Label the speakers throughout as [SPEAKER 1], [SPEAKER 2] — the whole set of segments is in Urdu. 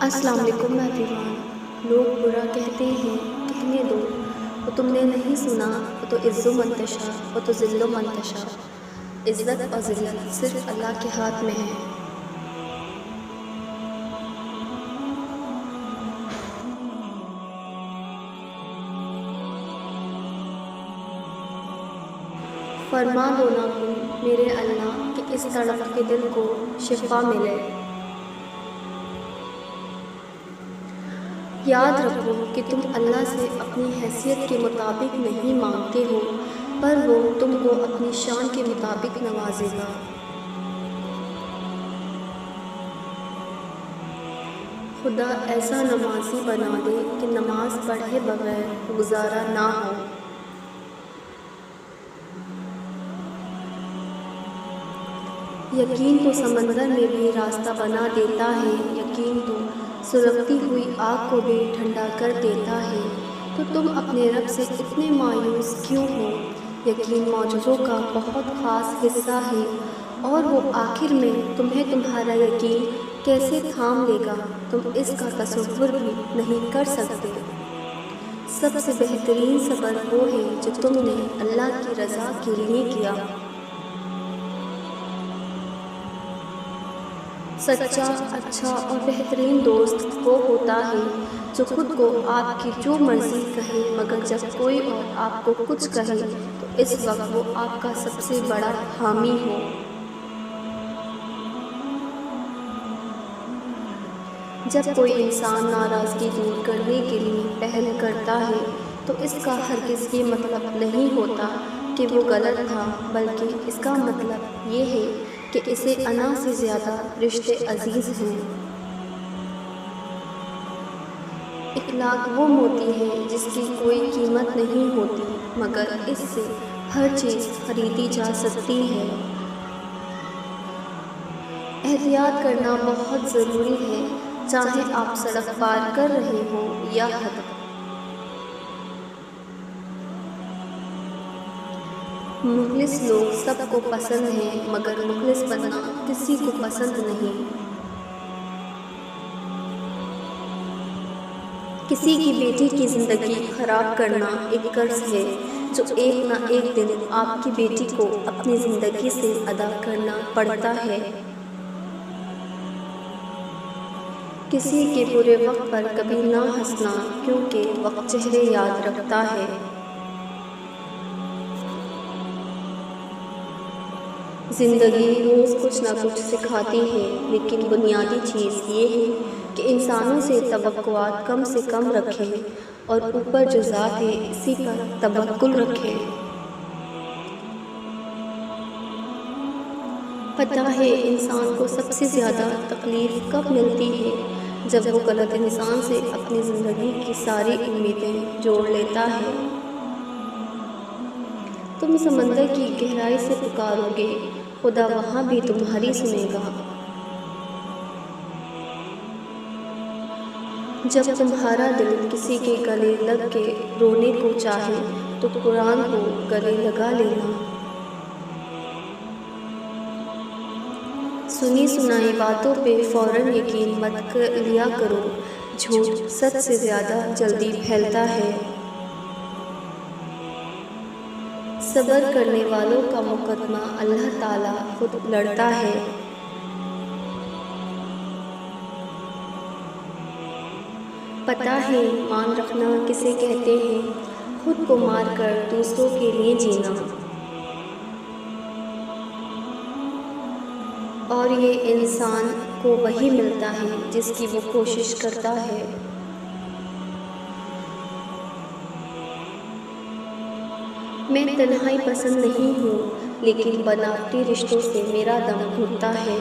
[SPEAKER 1] السلام علیکم ایوریون۔ لوگ برا کہتے ہیں، کہنے دو، وہ تم نے نہیں سنا، وہ تو عز و منتشا، وہ تو ذل و منتشا۔ عزت اور ذلت صرف اللہ کے ہاتھ میں ہے۔ فرما دو نا تم میرے اللہ کہ اس تڑپ کے دل کو شفا ملے۔ یاد رکھو کہ تم اللہ سے اپنی حیثیت کے مطابق نہیں مانگتے ہو، پر وہ تم کو اپنی شان کے مطابق نوازے گا۔ خدا ایسا نمازی بنا دے کہ نماز پڑھے بغیر گزارا نہ ہو۔ یقین تو سمندر میں بھی راستہ بنا دیتا ہے، یقین تو سلگتی ہوئی آگ کو بھی ٹھنڈا کر دیتا ہے، تو تم اپنے رب سے اتنے مایوس کیوں ہو؟ یقین معجزوں کا بہت خاص حصہ ہے، اور وہ آخر میں تمہیں تمہارا یقین کیسے تھام لے گا تم اس کا تصور بھی نہیں کر سکتے۔ سب سے بہترین صبر وہ ہے جو تم نے اللہ کی رضا کے لیے کیا۔ سچا، اچھا اور بہترین دوست وہ ہوتا ہے جو خود کو آپ کی جو مرضی کہے، مگر جب کوئی اور آپ کو کچھ کہے تو اس وقت وہ آپ کا سب سے بڑا حامی ہو۔ جب کوئی انسان ناراضگی دور کرنے کے لیے پہل کرتا ہے تو اس کا ہرگز یہ مطلب نہیں ہوتا کہ وہ غلط تھا، بلکہ اس کا مطلب یہ ہے کہ اسے انا سے زیادہ رشتے عزیز ہیں۔ اخلاق وہ موتی ہے جس کی کوئی قیمت نہیں ہوتی، مگر اس سے ہر چیز خریدی جا سکتی ہے۔ احتیاط کرنا بہت ضروری ہے، چاہے آپ سڑک پار کر رہے ہوں یا حد۔ مخلص لوگ سب کو پسند ہیں، مگر مخلص بننا کسی کو پسند نہیں۔ کسی کی بیٹی کی زندگی خراب کرنا ایک قرض ہے جو ایک نہ ایک دن آپ کی بیٹی کو اپنی زندگی سے ادا کرنا پڑتا ہے۔ کسی کے برے وقت پر کبھی نہ ہنسنا، کیونکہ وقت چہرے یاد رکھتا ہے۔ زندگی روز کچھ نہ کچھ سکھاتی ہے، لیکن بنیادی چیز یہ ہے کہ انسانوں سے توقعات کم سے کم رکھے اور اوپر جو ذات ہے اسی پر توکل رکھے۔ پتہ ہے انسان کو سب سے زیادہ تکلیف کب ملتی ہے؟ جب وہ غلط انسان سے اپنی زندگی کی ساری امیدیں جوڑ لیتا ہے۔ تم سمندر کی گہرائی سے پکارو گے، خدا وہاں بھی تمہاری سنے گا۔ جب تمہارا دل کسی کے گلے لگ کے رونے کو چاہے تو قرآن کو گلے لگا لینا۔ سنی سنائی باتوں پہ فوراً یقین مت لیا کرو، جھوٹ سچ سے زیادہ جلدی پھیلتا ہے۔ صبر کرنے والوں کا مقدمہ اللہ تعالیٰ خود لڑتا ہے۔ پتہ ہے ایمان رکھنا کسے کہتے ہیں؟ خود کو مار کر دوسروں کے لیے جینا۔ اور یہ انسان کو وہی ملتا ہے جس کی وہ کوشش کرتا ہے۔ میں تنہائی پسند نہیں ہوں، لیکن بناوٹی رشتوں سے میرا دم گھٹتا ہے۔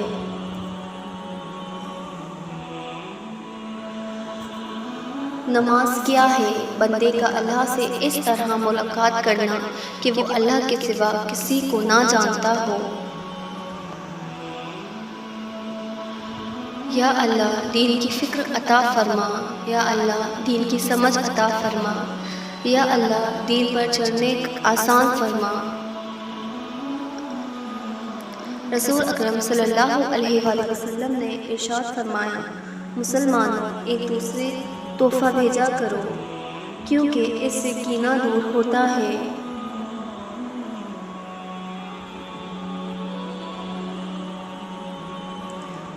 [SPEAKER 1] نماز کیا ہے؟ بندے کا اللہ سے اس طرح ملاقات کرنا کہ وہ اللہ کے سوا کسی کو نہ جانتا ہو۔ یا اللہ دین کی فکر عطا فرما، یا اللہ دین کی سمجھ عطا فرما، یا اللہ دین پر چلنے آسان فرما۔ رسول اکرم صلی اللہ علیہ وآلہ وسلم نے ارشاد فرمایا، مسلمانوں ایک دوسرے تحفہ بھیجا کرو کیونکہ اس سے کینہ دور ہوتا ہے۔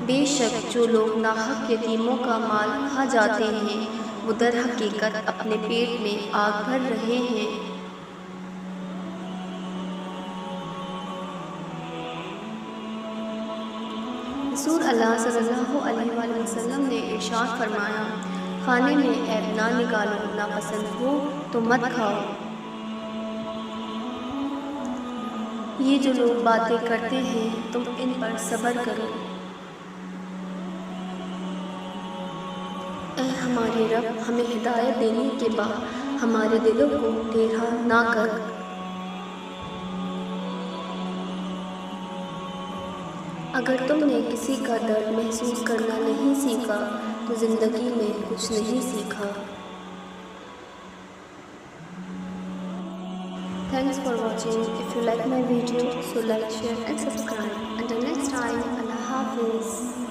[SPEAKER 1] بے شک جو لوگ ناحق یتیموں کا مال کھا جاتے ہیں وہ در حقیقت اپنے پیٹ میں آگ بھر رہے ہیں۔ رسول اللہ صلی اللہ علیہ وآلہ وسلم نے ارشاد فرمایا، کھانے میں عیب نہ نکالو، ناپسند ہو تو مت کھاؤ۔ یہ جو لوگ باتیں کرتے ہیں تم ان پر صبر کرو۔ اے ہمارے رب، ہمیں ہدایت دینے کے بعد ہمارے دلوں کو ٹیڑھا نہ کر۔ اگر تم نے کسی کا درد محسوس کرنا نہیں سیکھا تو زندگی میں کچھ نہیں سیکھا۔ Thanks for watching. If you like my video, so like, share and subscribe. Until next time, Allah Hafiz.